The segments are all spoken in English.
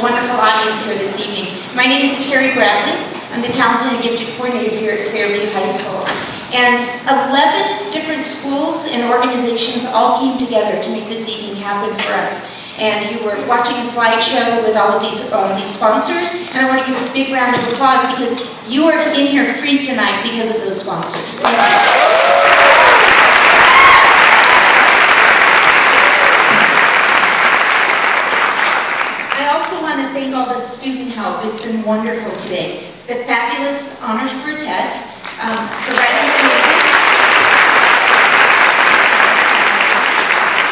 wonderful audience here this evening. My name is Terry Bradley. I'm the Talented and Gifted Coordinator here at Fairview High School. And 11 different schools and organizations all came together to make this evening happen for us. And you were watching a slideshow with all of these sponsors, and I want to give a big round of applause because you are in here free tonight because of those sponsors. I also want to thank all the student help. It's been wonderful today. The fabulous Honors Quartet, the writing committee,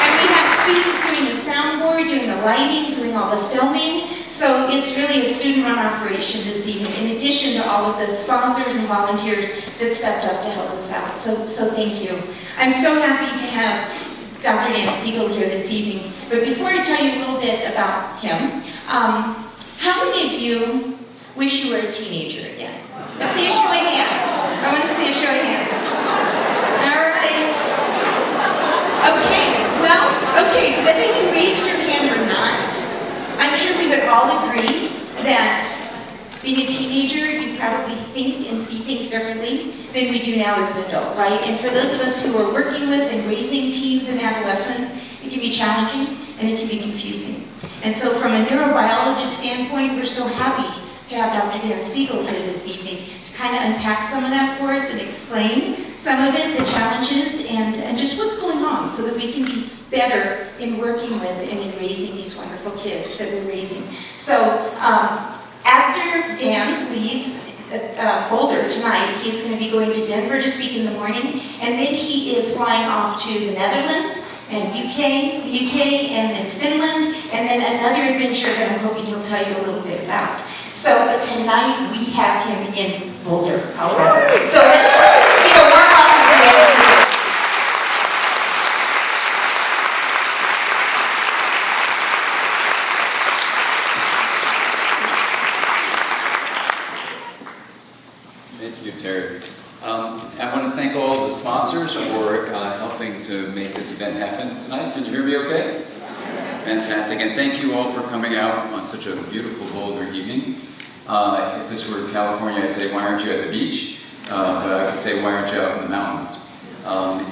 and we have students doing the soundboard, doing the lighting, doing all the filming. So it's really a student-run operation this evening, in addition to all of the sponsors and volunteers that stepped up to help us out. So thank you. I'm so happy to have Dr. Dan Siegel here this evening. But before I tell you a little bit about him, how many of you wish you were a teenager again? Let's see a show of hands. I want to see a show of hands. All right. Okay, well, okay, whether you raised your hand or not, I'm sure we would all agree that being a teenager, you probably think and see things differently than we do now as an adult, right? And for those of us who are working with and raising teens and adolescents, it can be challenging and it can be confusing. And so from a neurobiologist standpoint, we're so happy to have Dr. Dan Siegel here this evening to kind of unpack some of that for us and explain some of it, the challenges, and just what's going on so that we can be better in working with and in raising these wonderful kids that we're raising. So after Dan leaves Boulder tonight, he's going to be going to Denver to speak in the morning, and then he is flying off to the Netherlands and the UK, and then Finland, and then another adventure that I'm hoping he'll tell you a little bit about. So tonight we have him in Boulder, Colorado. So let's give a warm welcome to Dan. Thank you, Terry. I want to thank all the sponsors for helping to make this event happen tonight. Can you hear me okay? Fantastic, and thank you all for coming out on such a beautiful Boulder evening. If this were California, I'd say, why aren't you at the beach? But I could say, why aren't you out in the mountains?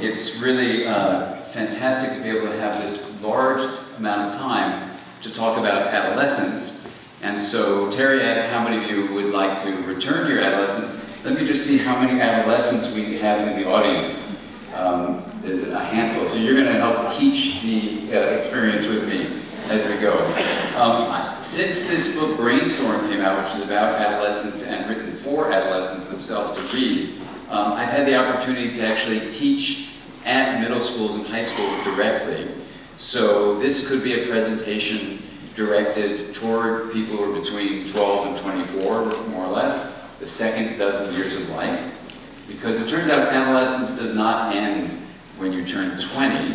It's really fantastic to be able to have this large amount of time to talk about adolescence. And so Terry asked how many of you would like to return to your adolescence. Let me just see how many adolescents we have in the audience. There's a handful, so you're going to help teach the experience with me as we go. Since this book Brainstorm came out, which is about adolescents and written for adolescents themselves to read, I've had the opportunity to actually teach at middle schools and high schools directly. So this could be a presentation directed toward people who are between 12 and 24, more or less, the second dozen years of life. Because it turns out adolescence does not end when you turn 20,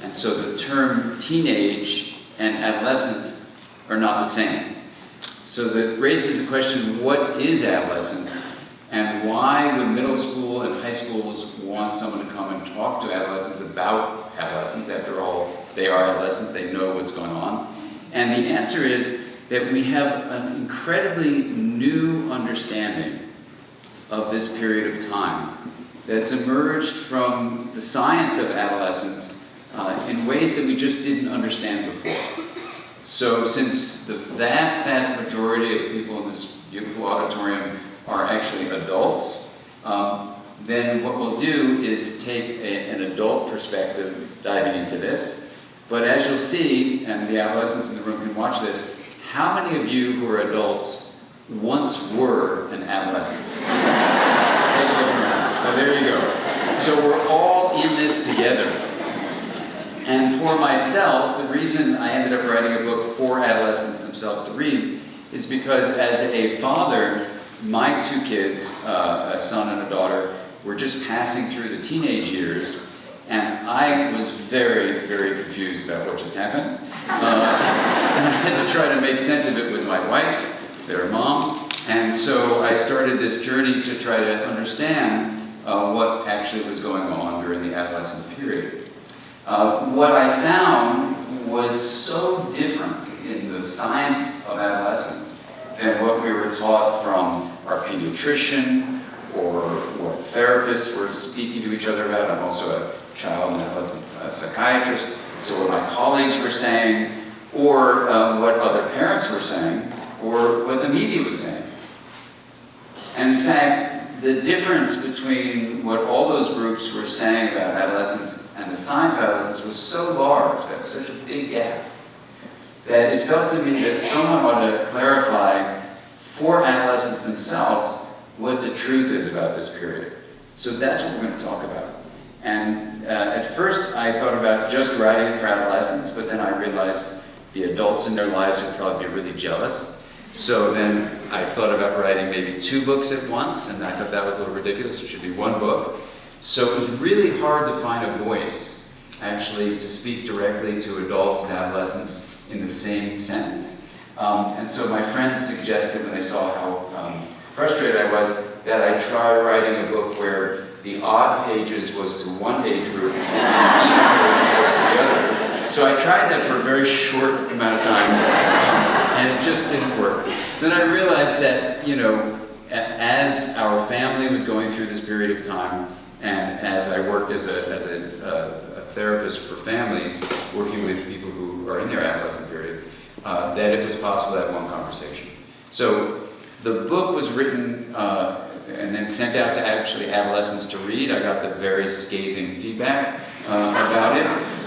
and so the term teenage and adolescent are not the same. So that raises the question, what is adolescence, and why would middle school and high schools want someone to come and talk to adolescents about adolescence? After all, they are adolescents, they know what's going on. And the answer is that we have an incredibly new understanding of this period of time that's emerged from the science of adolescence in ways that we just didn't understand before. So since the vast majority of people in this beautiful auditorium are actually adults, then what we'll do is take an adult perspective diving into this. But as you'll see, and the adolescents in the room can watch this, how many of you who are adults once were an adolescent? Take a look around. So there you go. So we're all in this together. And for myself, the reason I ended up writing a book for adolescents themselves to read is because as a father, my two kids, a son and a daughter, were just passing through the teenage years, and I was very, very confused about what just happened. And I had to try to make sense of it with my wife, their mom, and so I started this journey to try to understand what actually was going on during the adolescent period. What I found was so different in the science of adolescence were taught from our pediatrician or what therapists were speaking to each other about. I'm also a child and adolescent psychiatrist, so what my colleagues were saying, or what other parents were saying, or what the media was saying. And in fact, the difference between what all those groups were saying about adolescence and the science of adolescence was so large, that was such a big gap, that it felt to me that someone ought to clarify for adolescents themselves what the truth is about this period. So that's what we're going to talk about. And at first I thought about just writing for adolescents, but then I realized the adults in their lives would probably be really jealous. So then I thought about writing maybe 2 books at once, and I thought that was a little ridiculous. It should be 1 book. So it was really hard to find a voice, actually, to speak directly to adults and adolescents in the same sentence. And so my friends suggested, when they saw how frustrated I was, that I try writing a book where the odd pages was to one age group and the even pages was to the other. So I tried that for a very short amount of time, and it just didn't work. So then I realized that, you know, as our family was going through this period of time, and as I worked as a therapist for families, working with people who are in their adolescent period, that it was possible to have one conversation. So the book was written and then sent out to actually adolescents to read. I got the very scathing feedback about it.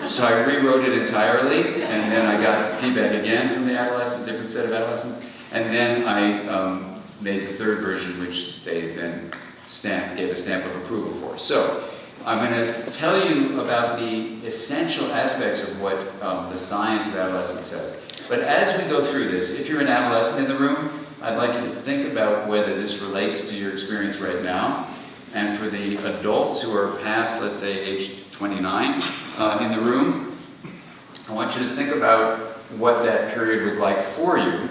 So I rewrote it entirely, and then I got feedback again from the adolescents, different set of adolescents, and then I made the 3rd version, which they then gave a stamp of approval for. So I'm going to tell you about the essential aspects of what the science of adolescence says. But as we go through this, if you're an adolescent in the room, I'd like you to think about whether this relates to your experience right now. And for the adults who are past, let's say, age 29 in the room, I want you to think about what that period was like for you.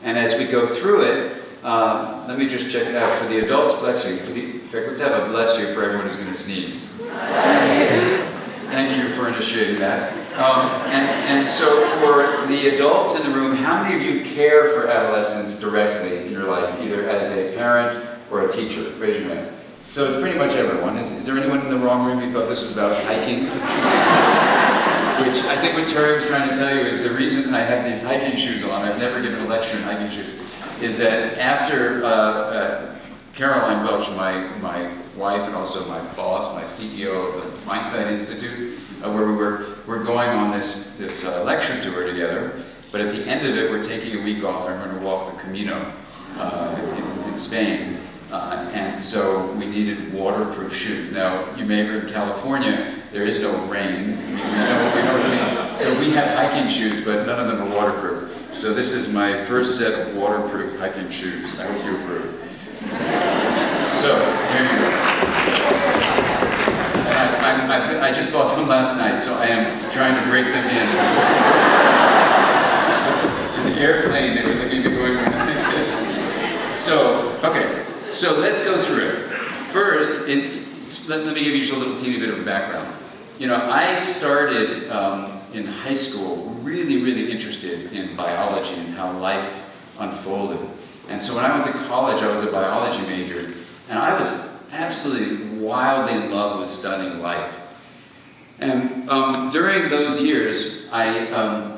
And as we go through it, let me just check it out. For the adults, bless you. In fact, let's have a bless you for everyone who's going to sneeze. Thank you for initiating that. And so for the adults in the room, how many of you care for adolescents directly in your life, either as a parent or a teacher? Raise your hand. So it's pretty much everyone. Is there anyone in the wrong room who thought this was about hiking? Which I think what Terry was trying to tell you is the reason I have these hiking shoes on, I've never given a lecture in hiking shoes, is that after Caroline Welch, my wife and also my boss, my CEO of the Mindsight Institute, where we work, we're going on this lecture tour together, but at the end of it, we're taking a week off and we're going to walk the Camino in Spain. And so we needed waterproof shoes. Now, you may have heard in California, there is no rain. We don't really, so we have hiking shoes, but none of them are waterproof. So this is my first set of waterproof hiking shoes. I hope you approve. So, here you go. And I just bought them last night, so I am trying to break them in the airplane. They were looking to go in like this. So, okay. So let's go through it. First, let me give you just a little teeny bit of a background. You know, I started in high school really interested in biology and how life unfolded. And so when I went to college, I was a biology major, and I was absolutely wildly in love with studying life. And during those years, I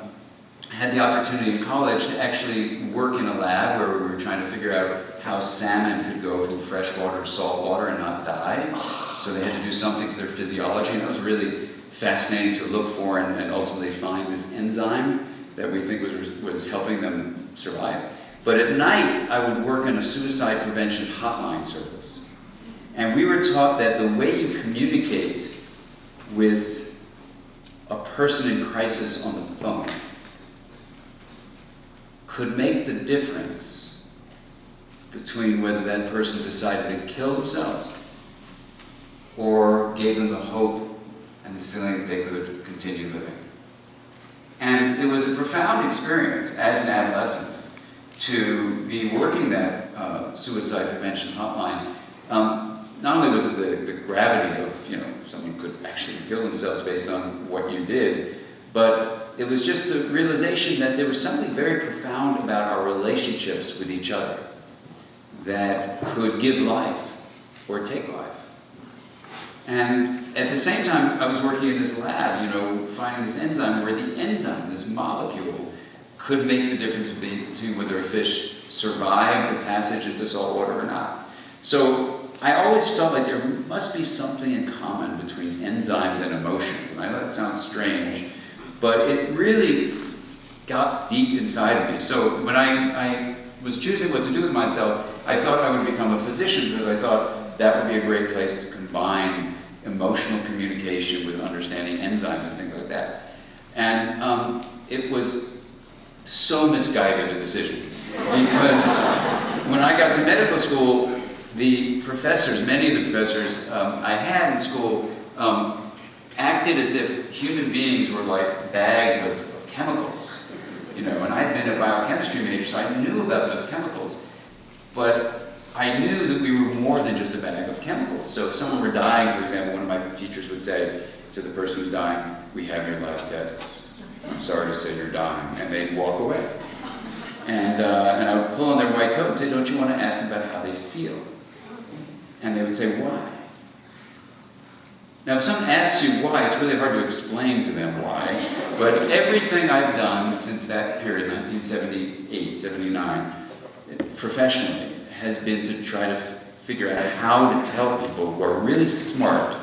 had the opportunity in college to actually work in a lab where we were trying to figure out how salmon could go from freshwater to saltwater and not die. So they had to do something to their physiology, and that was really fascinating to look for and ultimately find this enzyme that we think was helping them survive. But at night, I would work on a suicide prevention hotline service. And we were taught that the way you communicate with a person in crisis on the phone could make the difference between whether that person decided to kill themselves or gave them the hope and the feeling that they could continue living. And it was a profound experience as an adolescent to be working that suicide prevention hotline. Not only was it the gravity of, you know, someone could actually kill themselves based on what you did, but it was just the realization that there was something very profound about our relationships with each other. that could give life or take life. And at the same time, I was working in this lab, you know, finding this enzyme where the enzyme, this molecule, could make the difference between whether a fish survived the passage into salt water or not. So I always felt like there must be something in common between enzymes and emotions. And I know that sounds strange, but it really got deep inside of me. So when I was choosing what to do with myself, I thought I would become a physician because I thought that would be a great place to combine emotional communication with understanding enzymes and things like that. And it was so misguided a decision because when I got to medical school, the professors, many of the professors I had in school acted as if human beings were like bags of chemicals, you know, and I'd been a biochemistry major, so I knew about those chemicals, but I knew that we were more than just a bag of chemicals. So if someone were dying, for example, one of my teachers would say to the person who's dying, "We have your lab tests. I'm sorry to say you're dying," and they'd walk away. And I would pull on their white coat and say, "Don't you want to ask them about how they feel?" And they would say, "Why?" Now, if someone asks you why, it's really hard to explain to them why, but everything I've done since that period, 1978, 79, professionally, has been to try to figure out how to tell people who are really smart,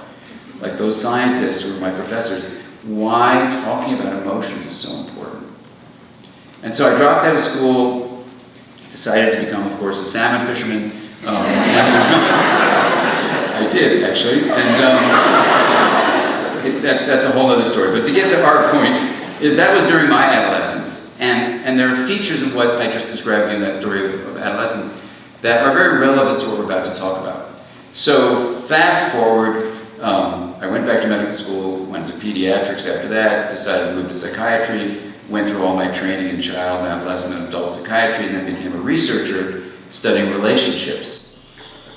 like those scientists who are my professors, why talking about emotions is so important. And so I dropped out of school, decided to become, of course, a salmon fisherman. I did, actually, and that's a whole other story. But to get to our point, is that was during my adolescence. And there are features of what I just described in that story of adolescence that are very relevant to what we're about to talk about. So fast forward, I went back to medical school, went to pediatrics after that, decided to move to psychiatry, went through all my training in child, adolescent, and adult psychiatry, and then became a researcher studying relationships,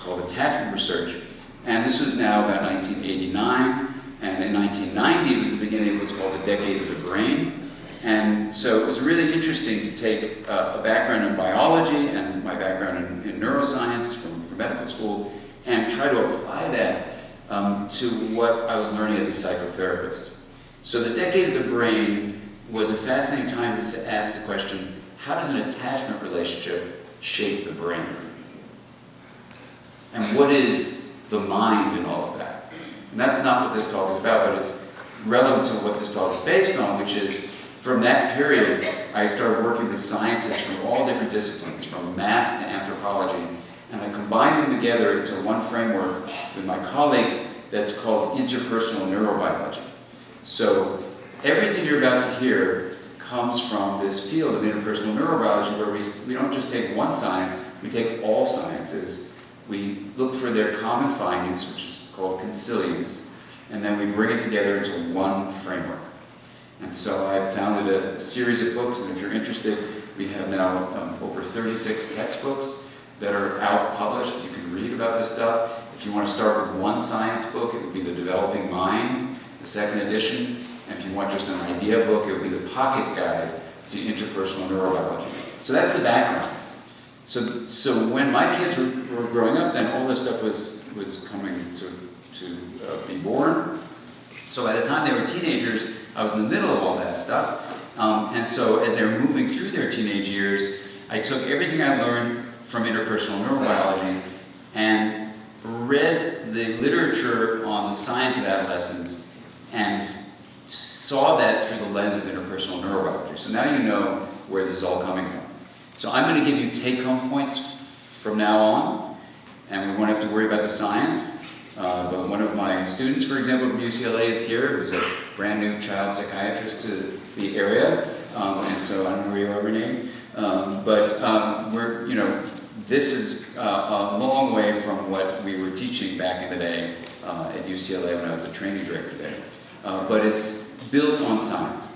called attachment research. And this was now about 1989, and in 1990 it was the beginning of what's called the decade of the brain. And so it was really interesting to take a background in biology and my background in neuroscience from medical school and try to apply that to what I was learning as a psychotherapist. So the decade of the brain was a fascinating time to ask the question, how does an attachment relationship shape the brain? And what is the mind in all of that? And that's not what this talk is about, but it's relevant to what this talk is based on, which is from that period, I started working with scientists from all different disciplines, from math to anthropology, and I combined them together into one framework with my colleagues that's called interpersonal neurobiology. So everything you're about to hear comes from this field of interpersonal neurobiology where we don't just take one science, we take all sciences. We look for their common findings, which is called consilience, and then we bring it together into one framework. And so I founded a series of books, and if you're interested, we have now over 36 textbooks that are out published. You can read about this stuff. If you want to start with one science book, it would be The Developing Mind, the second edition. And if you want just an idea book, it would be The Pocket Guide to Interpersonal Neurobiology. So that's the background. So when my kids were growing up, then all this stuff was coming to be born. So by the time they were teenagers, I was in the middle of all that stuff. And so as they were moving through their teenage years, I took everything I learned from interpersonal neurobiology and read the literature on the science of adolescence and saw that through the lens of interpersonal neurobiology. So now you know where this is all coming from. So I'm going to give you take-home points from now on, and we won't have to worry about the science. But one of my students, for example, from UCLA is here, who's a brand new child psychiatrist to the area, and so I don't know where you are, Renee. This is a long way from what we were teaching back in the day at UCLA when I was the training director there. But it's built on science.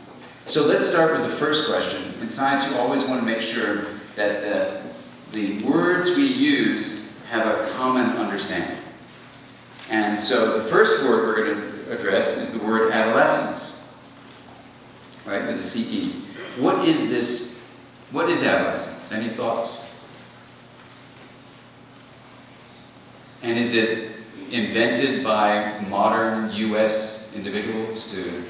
So let's start with the first question. In science, you always want to make sure that the words we use have a common understanding. And so the first word we're going to address is the word adolescence, right, with a C-E. What is this? What is adolescence? Any thoughts? And is it invented by modern US individuals to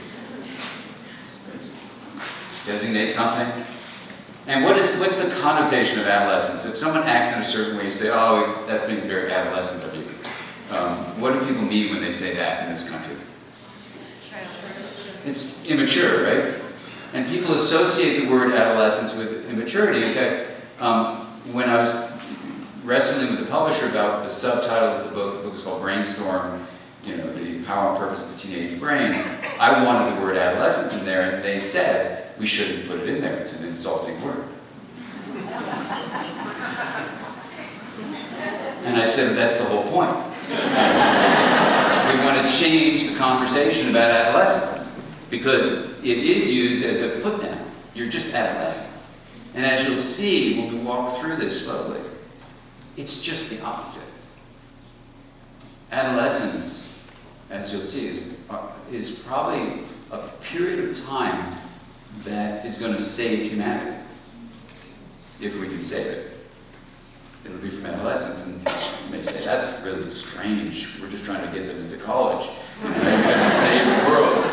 designate something? And what's the connotation of adolescence? If someone acts in a certain way, you say, oh, that's being very adolescent of you. What do people mean when they say that in this country? It's immature, right? And people associate the word adolescence with immaturity. In fact, when I was wrestling with the publisher about the subtitle of the book is called Brainstorm, you know, the power and purpose of the teenage brain, I wanted the word adolescence in there, and they said, we shouldn't put it in there, it's an insulting word. And I said, that's the whole point. We want to change the conversation about adolescence, because it is used as a put-down. You're just adolescent. And as you'll see when we walk through this slowly, it's just the opposite. Adolescence, as you'll see, is probably a period of time that is going to save humanity, if we can save it. It'll be from adolescence, and you may say, that's really strange. We're just trying to get them into college. And save the world.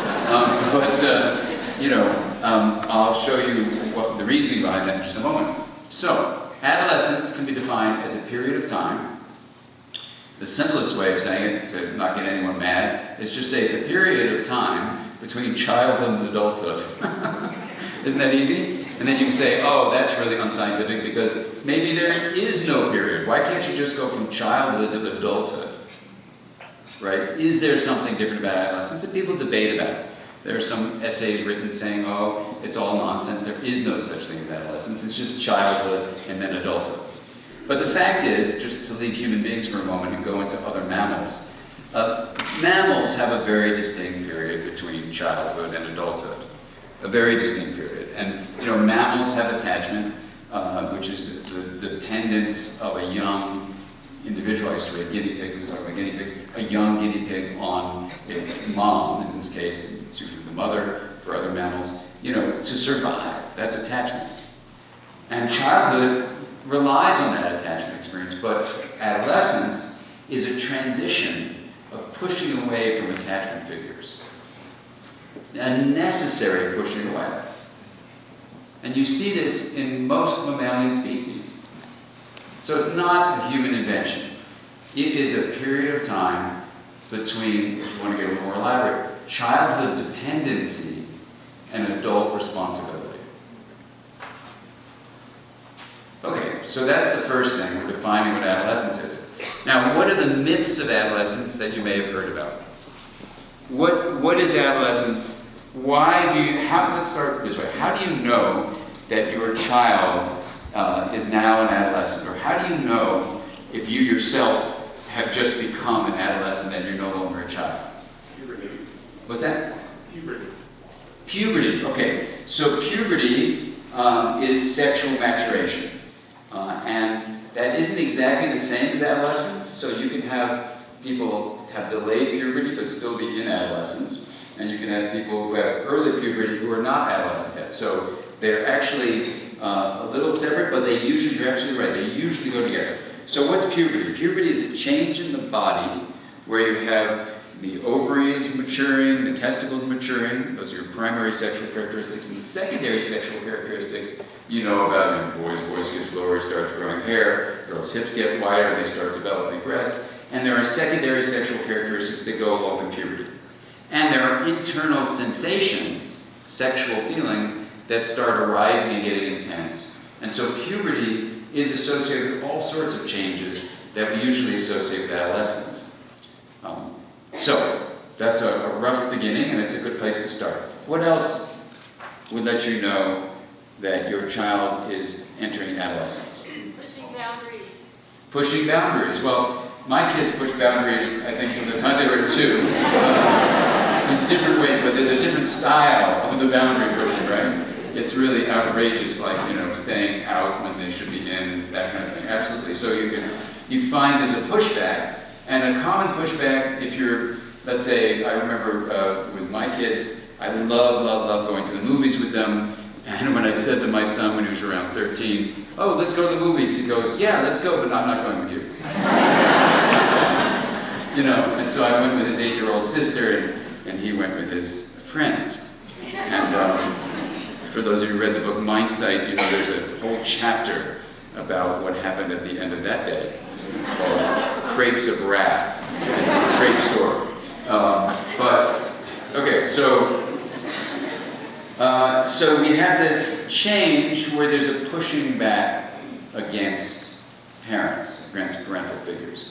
I'll show you what the reasoning behind that in just a moment. So, adolescence can be defined as a period of time. The simplest way of saying it, to not get anyone mad, is just say it's a period of time between childhood and adulthood. Isn't that easy? And then you can say, oh, that's really unscientific because maybe there is no period. Why can't you just go from childhood to adulthood? Right? Is there something different about adolescence? And people debate about it. There are some essays written saying, oh, it's all nonsense. There is no such thing as adolescence. It's just childhood and then adulthood. But the fact is, just to leave human beings for a moment and go into other mammals, mammals have a very distinct period between childhood and adulthood. A very distinct period. And, mammals have attachment, which is the dependence of a young individual. I used to read guinea pigs, let's talk about guinea pigs. A young guinea pig on its mom, in this case, it's usually the mother for other mammals, to survive. That's attachment. And childhood relies on that attachment experience, but adolescence is a transition of pushing away from attachment figures. A necessary pushing away. And you see this in most mammalian species. So it's not a human invention. It is a period of time between, if you want to get a little more elaborate, childhood dependency and adult responsibility. Okay, so that's the first thing. We're defining what adolescence is. Now, what are the myths of adolescence that you may have heard about? What is adolescence? Let's start this way. How do you know that your child is now an adolescent? Or how do you know if you yourself have just become an adolescent and you're no longer a child? Puberty. What's that? Puberty. Puberty, okay. So puberty is sexual maturation. And that isn't exactly the same as adolescence. So you can have people have delayed puberty but still be in adolescence. And you can have people who have early puberty who are not adolescent yet. So they're actually a little separate, but you're absolutely right, they usually go together. So what's puberty? Puberty is a change in the body where you have the ovaries maturing, the testicles maturing. Those are your primary sexual characteristics. And the secondary sexual characteristics you know about. Boys' voice gets lower, starts growing hair. Girls' hips get wider, they start developing breasts. And there are secondary sexual characteristics that go along with puberty. And there are internal sensations, sexual feelings, that start arising and getting intense. And so puberty is associated with all sorts of changes that we usually associate with adolescence. So that's a rough beginning, and it's a good place to start. What else would let you know that your child is entering adolescence? Pushing boundaries. Pushing boundaries. Well, my kids push boundaries, I think, from the time they were 2. In different ways, but there's a different style of the boundary pushing, right? It's really outrageous, like, staying out when they should be in, that kind of thing. Absolutely. So you find there's a pushback, and a common pushback if you're, let's say, I remember with my kids, I love going to the movies with them. And when I said to my son when he was around 13, oh, let's go to the movies, he goes, yeah, let's go, but I'm not going with you. You know, and so I went with his 8-year-old sister, and he went with his friends. And for those of you who read the book Mindsight, you know there's a whole chapter about what happened at the end of that day, called Crepes of Wrath, the crepe store. Okay, so we have this change where there's a pushing back against parents, against parental figures.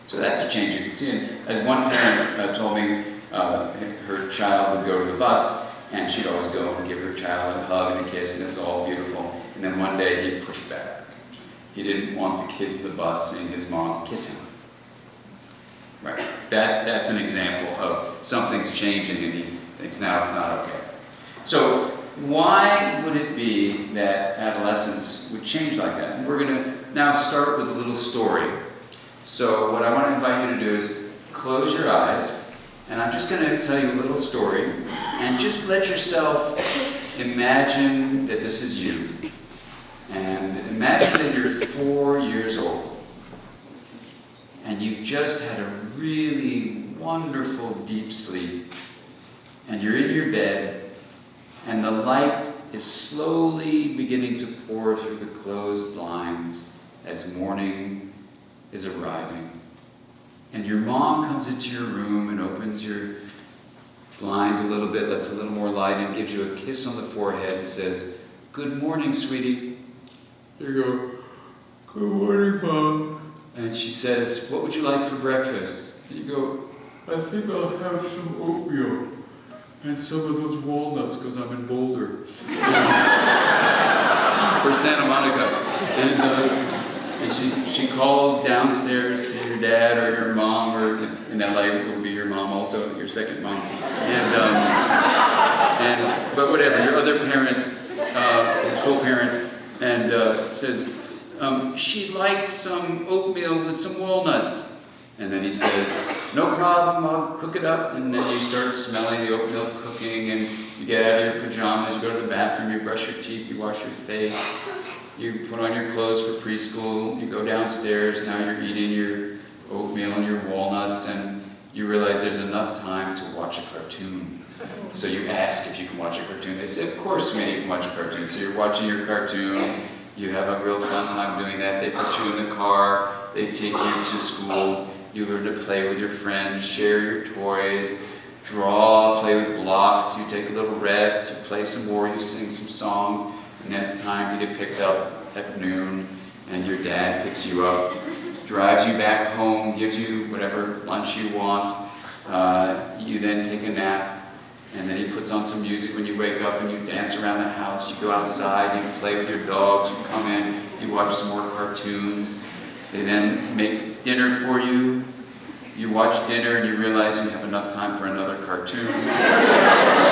So that's a change you can see. And as one parent told me, her child would go to the bus, and she'd always go and give her child a hug and a kiss, and it was all beautiful. And then one day he pushed back. He didn't want the kids to the bus seeing his mom kiss him. Right. That's an example of something's changing, and he thinks now it's not okay. So why would it be that adolescence would change like that? And we're going to now start with a little story. So what I want to invite you to do is close your eyes, and I'm just going to tell you a little story, and just let yourself imagine that this is you. And imagine that you're 4 years old, and you've just had a really wonderful deep sleep, and you're in your bed, and the light is slowly beginning to pour through the closed blinds as morning is arriving. And your mom comes into your room and opens your blinds a little bit, lets a little more light in, gives you a kiss on the forehead and says, "Good morning, sweetie." You go, "Good morning, Mom." And she says, "What would you like for breakfast?" And you go, "I think I'll have some oatmeal and some of those walnuts because I'm in Boulder." Or Santa Monica. And she calls downstairs to your dad or your mom, or in LA it will be your mom also, your second mom. But whatever, your other parent, co-parent, and says, "She'd like some oatmeal with some walnuts." And then he says, "No problem, I'll cook it up." And then you start smelling the oatmeal cooking, and you get out of your pajamas, you go to the bathroom, you brush your teeth, you wash your face, you put on your clothes for preschool, you go downstairs, now you're eating your oatmeal and your walnuts, and you realize there's enough time to watch a cartoon. So you ask if you can watch a cartoon. They say, "Of course, sweetie, you can watch a cartoon." So you're watching your cartoon, you have a real fun time doing that. They put you in the car, they take you to school, you learn to play with your friends, share your toys, draw, play with blocks, you take a little rest, you play some more, you sing some songs, and then it's time to get picked up at noon, and your dad picks you up, drives you back home, gives you whatever lunch you want. You then take a nap, and then he puts on some music when you wake up, and you dance around the house, you go outside, you play with your dogs, you come in, you watch some more cartoons. They then make dinner for you. You watch dinner and you realize you have enough time for another cartoon.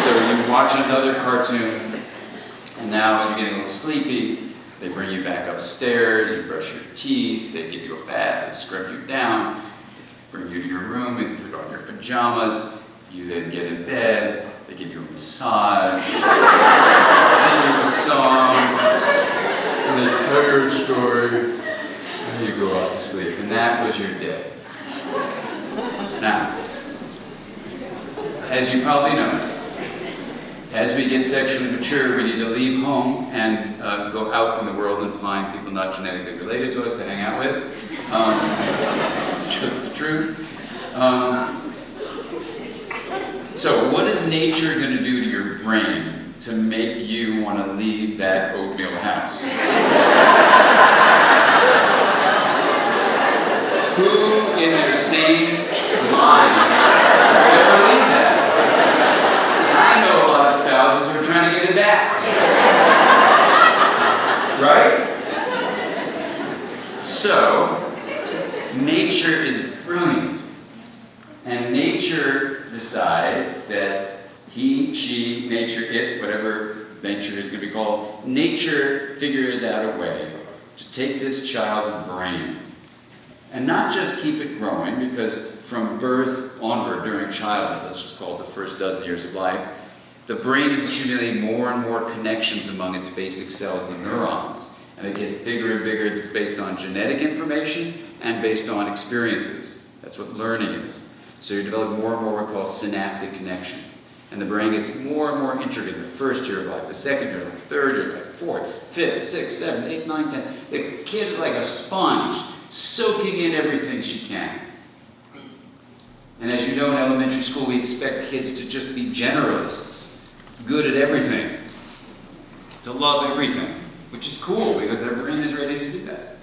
So you watch another cartoon, and now when you're getting a little sleepy, they bring you back upstairs, you brush your teeth, they give you a bath, they scrub you down, bring you to your room and put on your pajamas. You then get in bed, they give you a massage, sing you a song, and they tell you a story, and you go off to sleep. And that was your day. Now, as you probably know, as we get sexually mature, we need to leave home and go out in the world and find people not genetically related to us to hang out with. It's just the truth. So what is nature going to do to your brain to make you want to leave that oatmeal house? Who in their sane mind would ever leave that? I know a lot of spouses who are trying to get it back. Right? So, nature is brilliant. And nature decides that he, she, nature, it, whatever nature is going to be called, nature figures out a way to take this child's brain and not just keep it growing, because from birth onward during childhood, let's just call it the first dozen years of life, the brain is accumulating more and more connections among its basic cells, the neurons, and it gets bigger and bigger. It's based on genetic information and based on experiences. That's what learning is. So you develop more and more what we call synaptic connections. And the brain gets more and more intricate in the first year of life, the second year of life, third year of life, fourth, fifth, sixth, seventh, eighth, ninth, 10th. The kid is like a sponge, soaking in everything she can. And as you know, in elementary school, we expect kids to just be generalists, good at everything, to love everything, which is cool because their brain is ready to do that.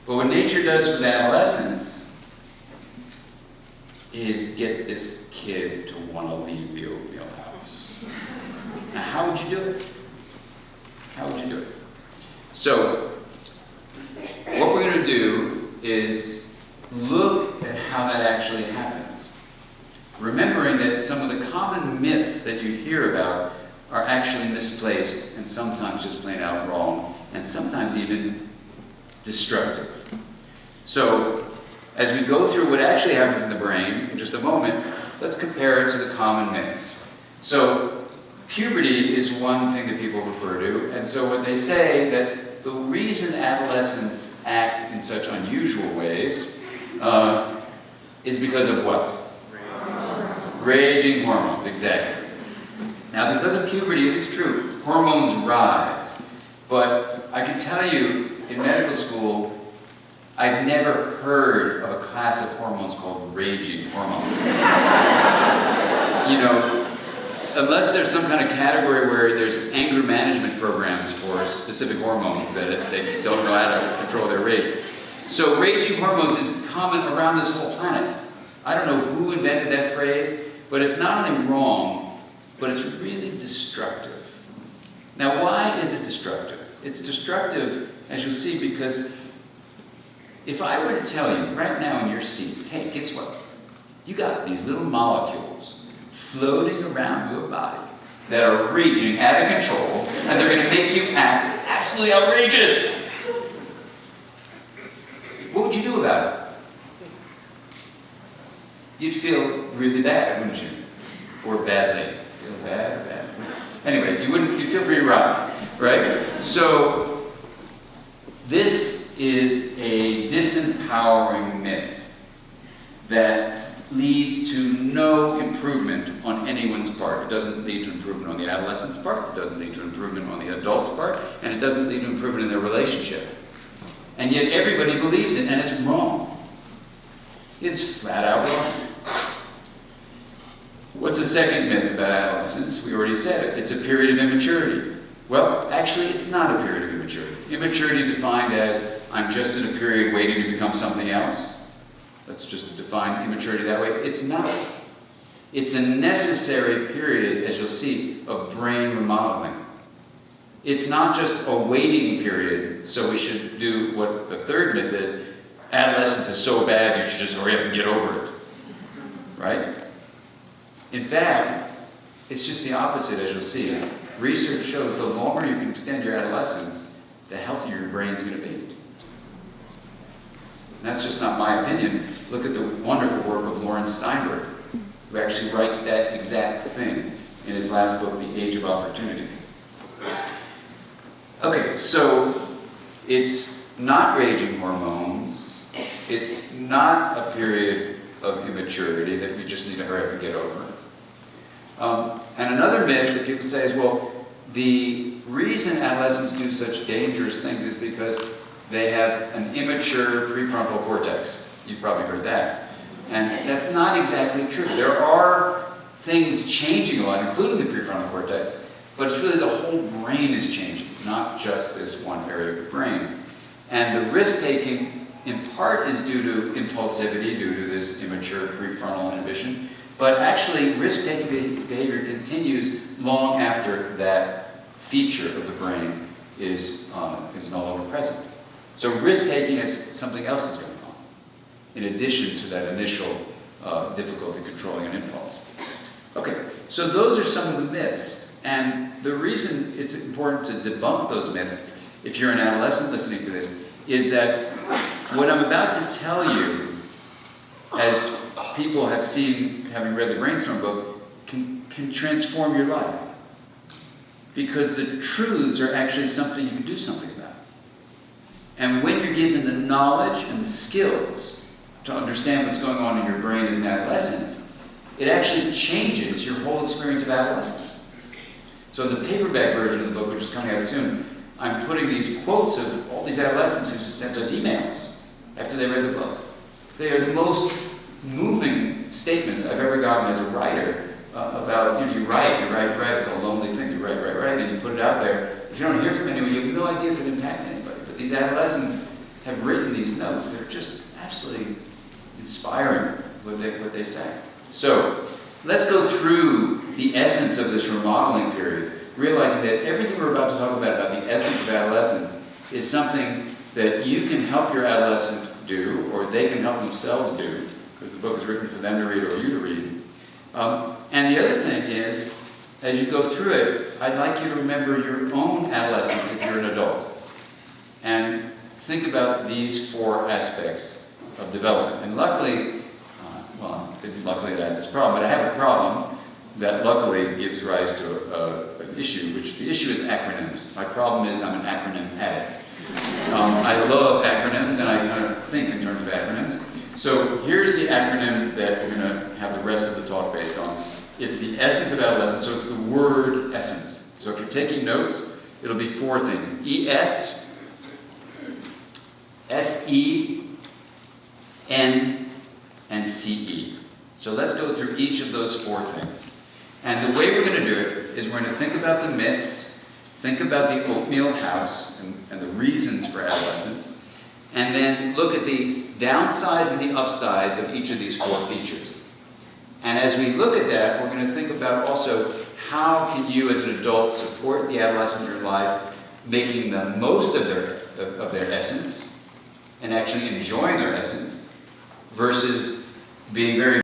But what nature does with adolescents is get this kid to want to leave the oatmeal house. Now, how would you do it? How would you do it? So, what we're going to do is look at how that actually happens. Remembering that some of the common myths that you hear about are actually misplaced and sometimes just plain out wrong, and sometimes even destructive. So, as we go through what actually happens in the brain in just a moment, let's compare it to the common myths. So, puberty is one thing that people refer to, and so what they say that the reason adolescents act in such unusual ways is because of what? Raging hormones, exactly. Now, because of puberty, it is true, hormones rise. But I can tell you, in medical school, I've never heard of a class of hormones called raging hormones. You know, unless there's some kind of category where there's anger management programs for specific hormones that they don't know how to control their rage. So raging hormones is common around this whole planet. I don't know who invented that phrase, but it's not only wrong, but it's really destructive. Now, why is it destructive? It's destructive, as you'll see, because if I were to tell you right now in your seat, hey, guess what? You got these little molecules floating around your body that are raging out of control, and they're going to make you act absolutely outrageous. What would you do about it? You'd feel really bad, wouldn't you? Or badly. Feel bad or bad? Anyway, you'd feel pretty rotten, right? So, this is a disempowering myth that leads to no improvement on anyone's part. It doesn't lead to improvement on the adolescent's part, it doesn't lead to improvement on the adult's part, and it doesn't lead to improvement in their relationship. And yet everybody believes it, and it's wrong. It's flat out wrong. What's the second myth about adolescence? We already said it. It's a period of immaturity. Well, actually, it's not a period of immaturity. Immaturity defined as, I'm just in a period waiting to become something else. Let's just define immaturity that way. It's not. It's a necessary period, as you'll see, of brain remodeling. It's not just a waiting period, so we should do what the third myth is. Adolescence is so bad, you should just hurry up and get over it. Right? In fact, it's just the opposite, as you'll see. Research shows the longer you can extend your adolescence, the healthier your brain's going to be. And that's just not my opinion. Look at the wonderful work of Lawrence Steinberg, who actually writes that exact thing in his last book, The Age of Opportunity. Okay, so it's not raging hormones. It's not a period of immaturity that we just need to hurry up and get over. And another myth that people say is, well, the reason adolescents do such dangerous things is because they have an immature prefrontal cortex. You've probably heard that. And that's not exactly true. There are things changing a lot, including the prefrontal cortex, but it's really the whole brain is changing, not just this one area of the brain. And the risk-taking, in part, is due to impulsivity, due to this immature prefrontal inhibition, but actually risk-taking behavior continues long after that feature of the brain is no longer present. So risk-taking is something else is going on, in addition to that initial difficulty controlling an impulse. Okay, so those are some of the myths, and the reason it's important to debunk those myths, if you're an adolescent listening to this, is that what I'm about to tell you, as people have seen, having read the Brainstorm book, can transform your life. Because the truths are actually something you can do something about. And when you're given the knowledge and the skills to understand what's going on in your brain as an adolescent, it actually changes your whole experience of adolescence. So in the paperback version of the book, which is coming out soon, I'm putting these quotes of all these adolescents who sent us emails after they read the book. They are the most moving statements I've ever gotten as a writer about, you write, it's a lonely thing, you write, and you put it out there. If you don't hear from anyone, you have no idea if it impacts anybody. But these adolescents have written these notes. They're just absolutely inspiring what they say. So let's go through the essence of this remodeling period, realizing that everything we're about to talk about the essence of adolescence, is something that you can help your adolescent do, or they can help themselves do, because the book is written for them to read or you to read. And the other thing is, as you go through it, I'd like you to remember your own adolescence if you're an adult. And think about these 4 aspects of development. And luckily, well, it isn't luckily that I have this problem, but I have a problem that luckily gives rise to an issue, which the issue is acronyms. My problem is I'm an acronym addict. I love acronyms, and I kind of think in terms of acronyms. So here's the acronym that we're going to have the rest of the talk based on. It's the essence of adolescence, so it's the word essence. So if you're taking notes, it'll be 4 things. ES, SE, N, and CE. So let's go through each of those 4 things. And the way we're going to do it is we're going to think about the myths, think about the oatmeal house and the reasons for adolescence, and then look at the downsides and the upsides of each of these 4 features. And as we look at that, we're going to think about also how can you as an adult support the adolescent in your life, making the most of their essence and actually enjoying their essence versus being very